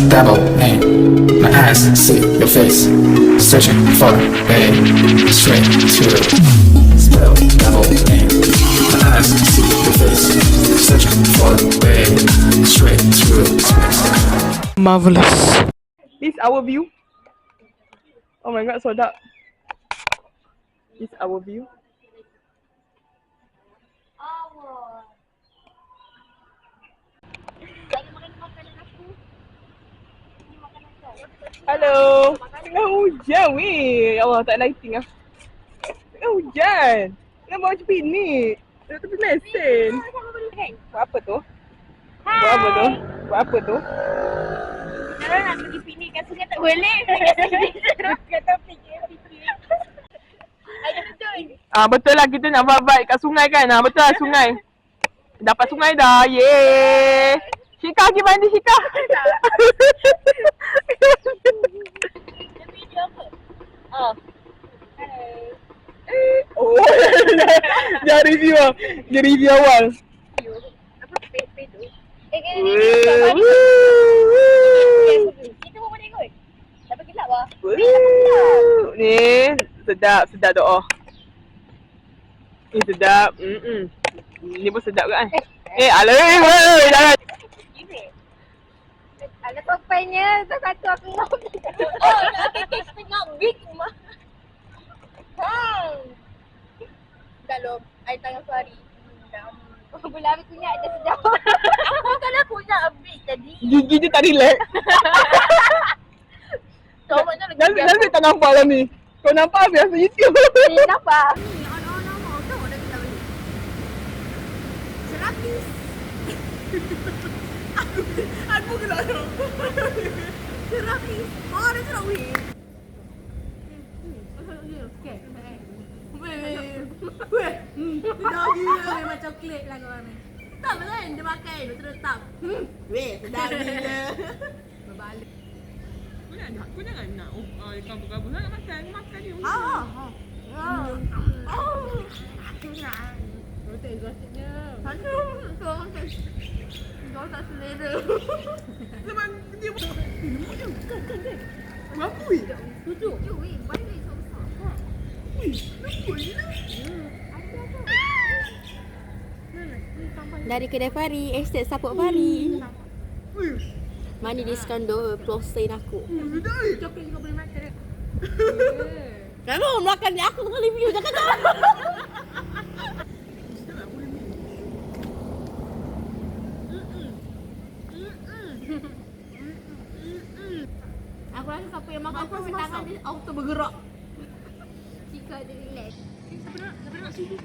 double name. My eyes see your face, searching for a straight to spell double name. My eyes see your face, searching for a straight to space. Marvelous. This our view. Oh my god, so dark. This our view. Hello. Tengah hujan weh. Ya Allah, tak lighting lah. Tengah hujan. Kenapa macam ni? Dah tepi mesin. Buat apa tu? Buat apa tu? Buat apa tu? Sekarang nak pergi piknik kat sungai tak boleh. Kata piknik. Ada betul. Betul lah, kita nak vibe kat sungai kan. Betul lah, sungai. Dapat sungai dah. Yeay. Syika pergi mandi, Syika. Video apa? Oh. Oh. Dia review lah. Dia review awal. Apa pepe tu? Kita pun boleh ikut. Tak pergi gelap lah. Ni sedap, sedap doa. Ni sedap. Ni pun sedap kan? Alah, jangan. Ada papanya, satu aku nak. Oh, nak setengah big rumah. Dah lom, air tangan suari. Bola habis kunyap dah sedap. Bukan aku kunyap big tadi. Gigi je tak relax. Kau macam lagi. Nanti tak nampak lah ni. Kau nampak biasa YouTube. Nampak? Aku gelak tu. Serapis. Oh, dia serap weh. Weh, sedap gila memang coklat lah korang ni. Tak kan dia makan, dia terus tak. Weh, sedap gila. Berbalik. Kau jangan nak kabur-kabur nak makan. Makan dia. Gotek-goteknya. Kau tak selera. Sebab dia lemak dia. Kan. Berapa weh? 7. Weh, banyak besar-besar. Weh, lemak je lah. Dari kedai Fari, estate support Fari. Mana diskaun 20% aku. Sedap weh. Coklat kau boleh makan dia. Kalau makan ni aku tengah review jangan tak. Aku rasa siapa yang makan tu tangan dia auto bergerak. Jika dia relax. Siapa nak sudu?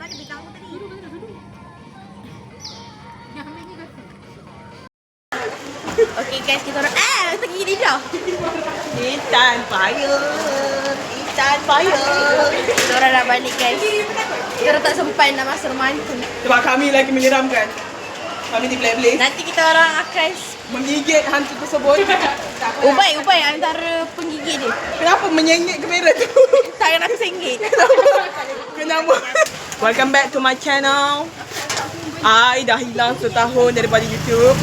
Mana bintang aku tadi? Yang ambil ni kasi. Okay guys, kita orang pergi lidah. Ikan fire. Kita orang dah balik guys. Kita orang tak sempat nak masuk rumah hantu. Sebab kami lagi menyeramkan. Kami di Blaze Nanti kita orang akan menggigit hantu tersebut. ubai antara penggigit dia. Kenapa menyengit kamera tu? Tangan aku senggit. Kenapa? Welcome back to my channel. I dah hilang setahun daripada YouTube.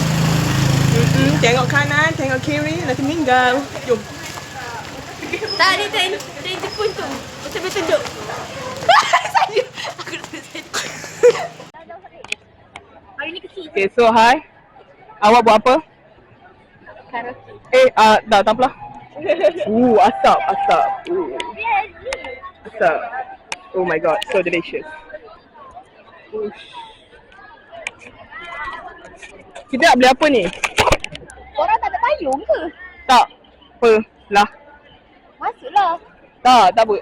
Tengok kanan, tengok kiri, nanti meninggal. Jom. Tak ada dia pun tu. Macam dia tunjuk. Saya. Aku nak tunjuk. Hari ni kecil. Okay, so hi. Awak buat apa? Karaoke. Tak apalah. Asap. Asap. Oh my god, so delicious. Kita nak beli apa ni? Korang tak ada payung ke? Tak. Apa? Lah. Masuklah. Tak apa.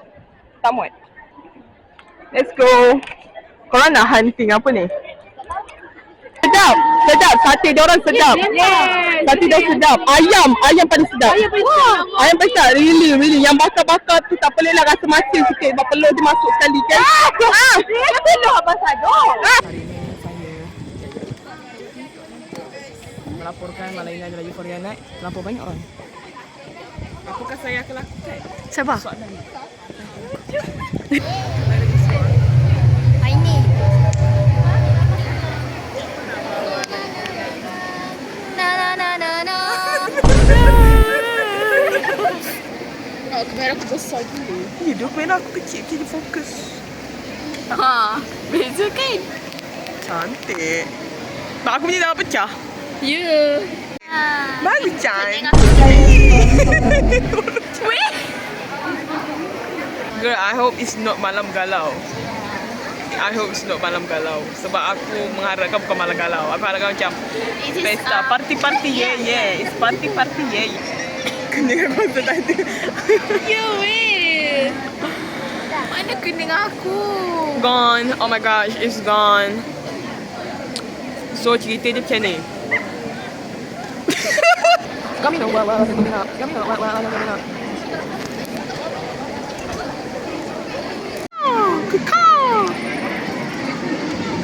Tak muat. Let's go. Korang nak hunting apa ni? Sedap. Sate dia orang sedap. Sate dia sedap. Ayam paling sedap. Ayam paling sedap. Really. Yang bakar-bakar tu tak boleh lah rasa masin sikit. Sebab telur dia masuk sekali kan. Telur abang sadar. Melaporkan malaikat dari Euphoria Night. Terlampau banyak orang. Apakah saya akan lakukan? Siapa? Soalan. Ini. Na na kamera aku besar dulu. Hidup kamera aku kecil. Jadi fokus. Ha, beza kan? Cantik. Mak aku punya dah pecah. Ya. Bagus cantik. Weh. Girl, I hope it's not malam galau. I hope it's not malam galau. Sebab aku mengharapkan bukan malam galau. Aku harapkan macam pesta, party-party, yeah. It's party-party, yeah. Kening aku tadi. Ya weh. Mana kening aku? Gone. Oh my gosh, it's gone. So, cerita dia macam ni. Kami nak buat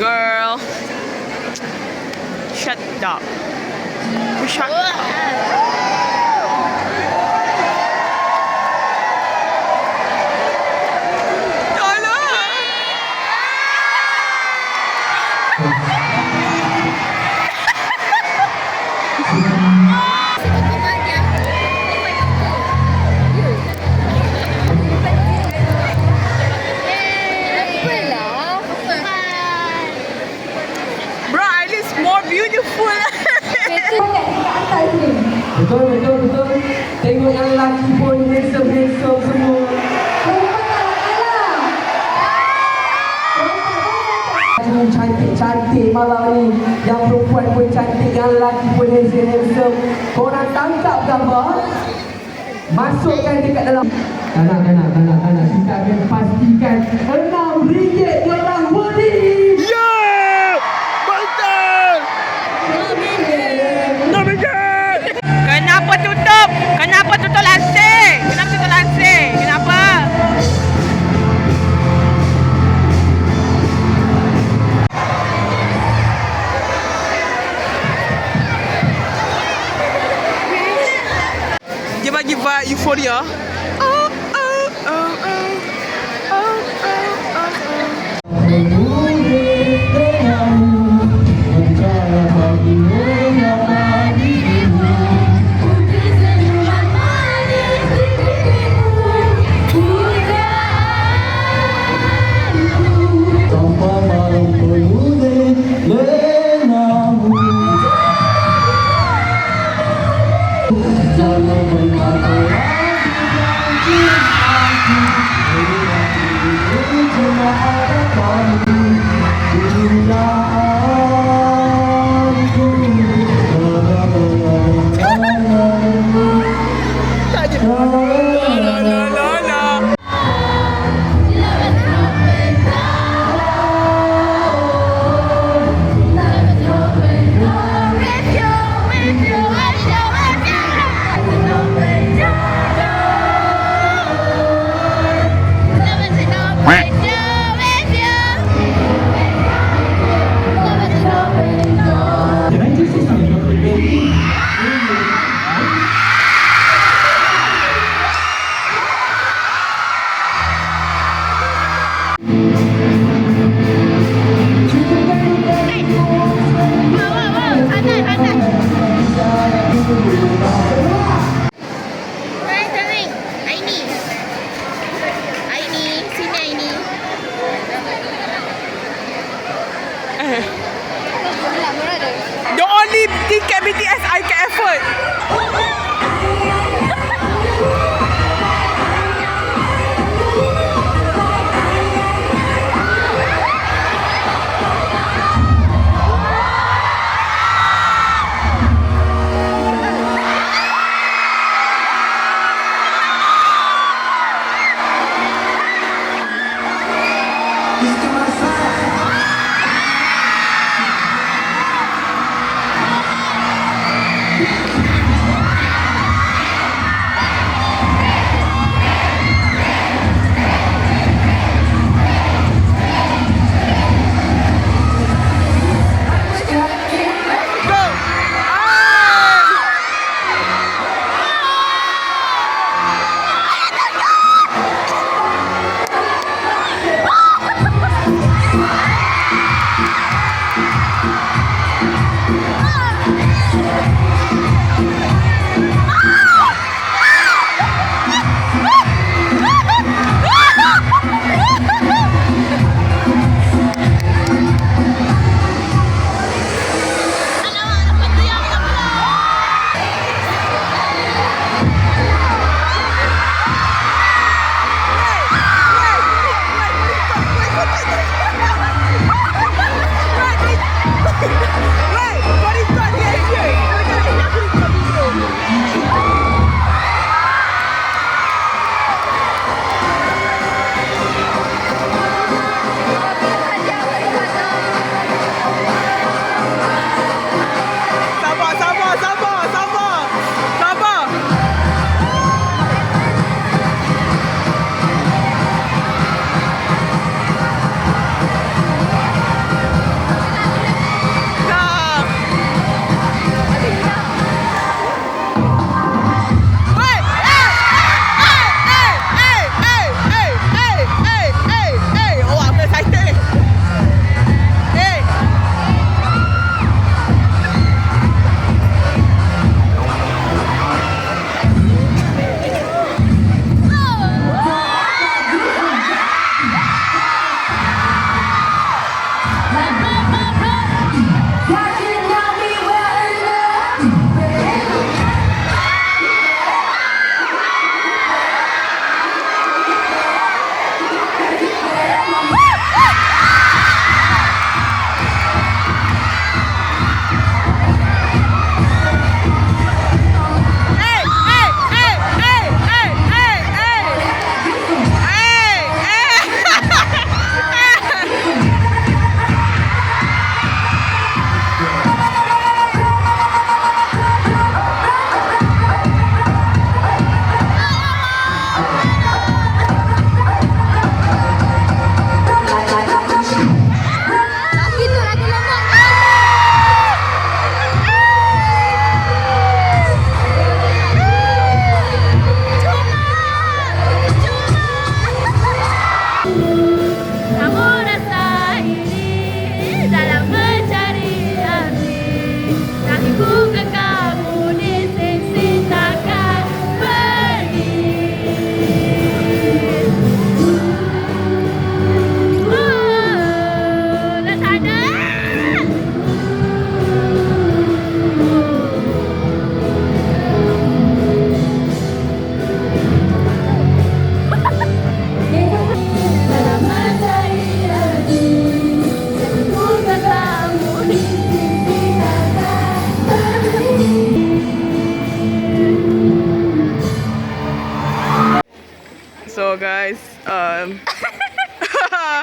Girl, shut up. Shut up. Bro, I look more beautiful. Betul. Tengok yang lelaki pun handsome semua. Cantik malam ni. Yang perempuan pun cantik, yang lelaki pun handsome. Korang tangkap gambar, masukkan dekat dalam. Kanak. Kita akan pastikan RM6 diorang beri. Yeah! Betul! Kenapa tutup? Kenapa tutup lansing? Kenapa? Dia bagi vibe euphoria.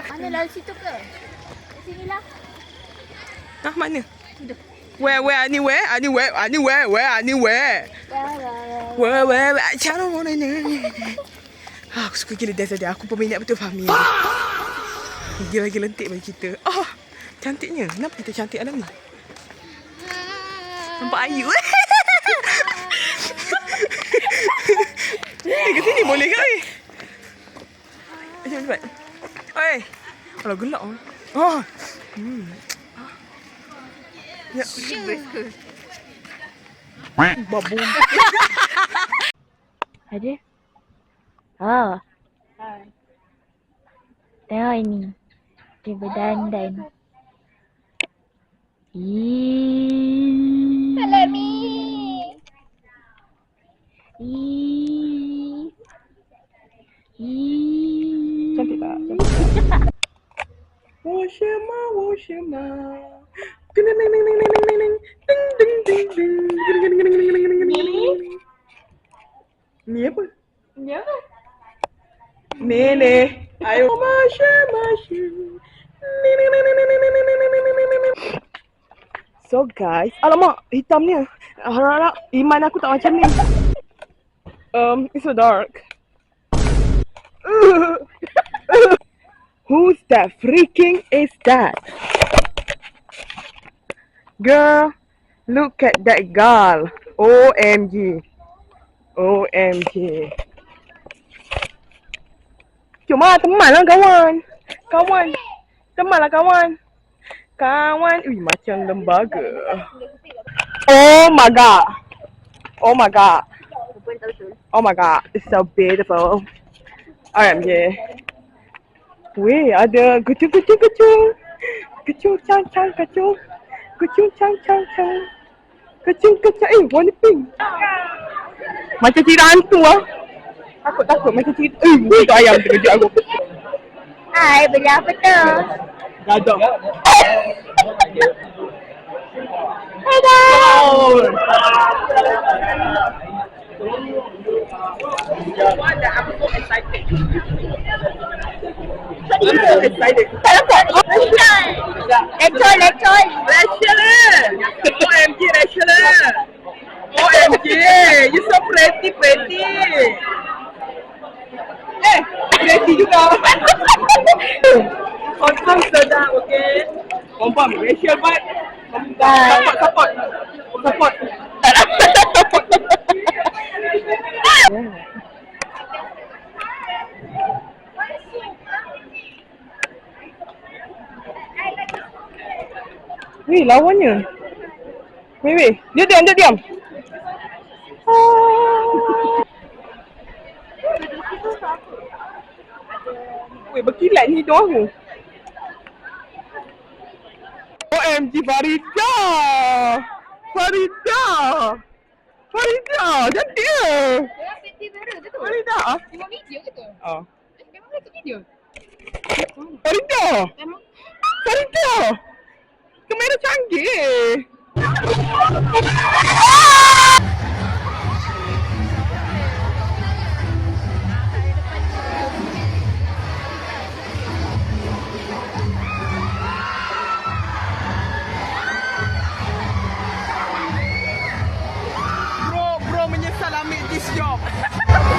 Mana lalu situ ke? Sini lah. Hah, mana? Where, anywhere? Where, cara mana ni? Aku suka gila dance dia. Aku peminat betul Fahmi. Gila-gila lentik bagi kita. Cantiknya. Kenapa kita cantik alam ni? Nampak ayu. Ke sini boleh ke? Cepat. Oi. Alah gelak. Ya, babu. Ada? Oh. Tengok ini. Dia berdandan. Hello, me. Cantik tak? Woshima. Ni apa? Nene. Ayo. So guys, alamak, hitamnya. Harap iman aku tak macam ni. It's so dark. Who's that freaking is that? Girl, look at that girl. OMG. Cuma teman lah kawan. Teman lah kawan. Macam lembaga. Oh my god, it's so beautiful. OMG. Weh, ada kucing. Kucing cang. Warna pink. Macam cerita hantu lah. Takut macam cerita. Itu ayam terkejut aku. Hai, beli apa tu? Gajak. Hai guys. I'm so excited. Lecol. OMG, you so pretty. Pretty juga. Confirm sedap, okay? Confirm, racial vibe. Support. Weh, lawannya. Weh. Dia diam. Weh, berkilat ni hidung aku. OMG Farida, cantik ke? Farida. Tengok video ke tu? Oh. Memang itu video? Farida. Kamera canggih. Bro menyesal ambil this job.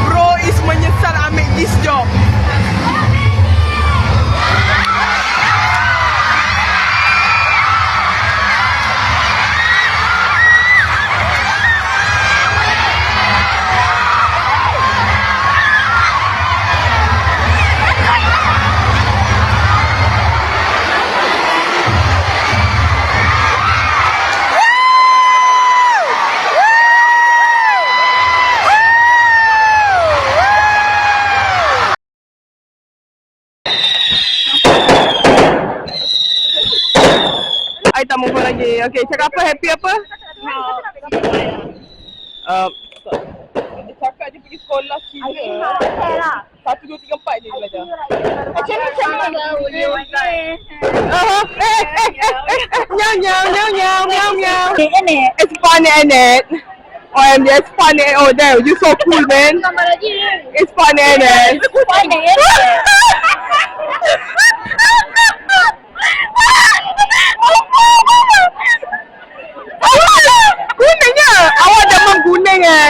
Bro is menyesal ambil this job. I tak move on lagi. Okay, cakap apa? Happy apa? Dia cakap dia pergi sekolah 3. 1, 2, 3, 4 je dia belajar. Nyau. It's funny, Annette. OMG, it's funny. Oh, damn, you so cool, man. Gambar lagi. It's funny, man. Funny. Kuningnya. Awak demam kuning eh.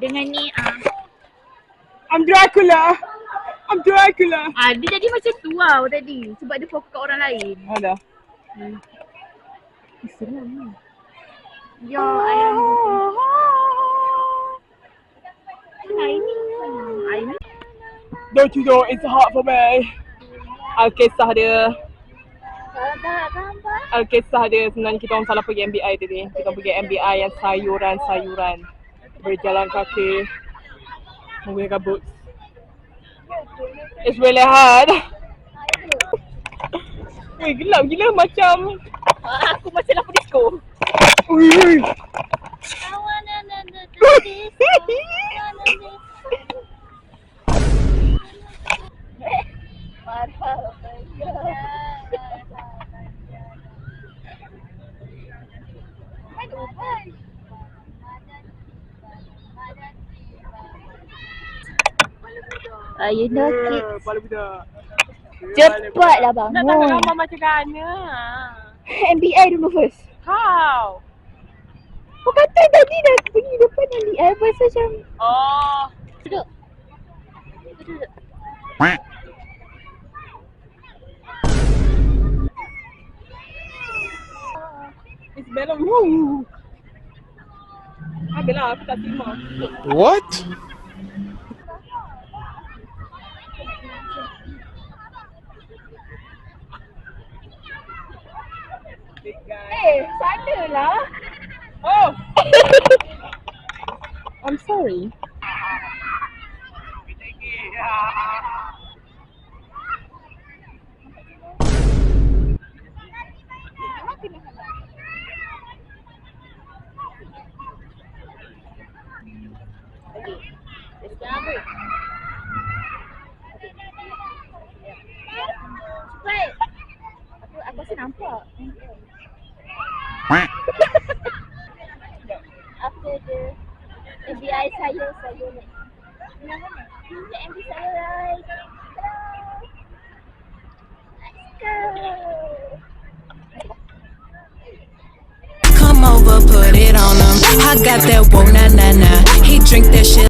Dengan ni I'm Dracula. I'm Dracula. dia jadi macam tu lah tadi sebab dia fokus kat orang lain. Ada. Ya, ayam. Ini. Don't you know it's hard for me. Alkisah dia. Alkisah dia sebenarnya kita orang salah pergi MBI tadi. Kita pergi MBI yang sayuran-sayuran. Berjalan kaki. Menggunakan boots. It's really hard. Weh, gelap gila macam Aku macam lampu disco. ui. You know kids. Kepala budak. Cepatlah bangun. Nak tanya gambar macam mana? MBI dulu first. How? Kau kata tadi dah pergi depan MBI pasal macam Oh. duduk. It's belong. Woo. Habislah aku tak terima. What? Big guy. Sana lah. Oh. I'm sorry. Baik. Aku rasa nampak. Apa dia? MBI saya. Yang mana? Ini MB saya, guys. Let's go. Come over, put it on him. I got that whoa, nah, nah, nah. He drink that shit.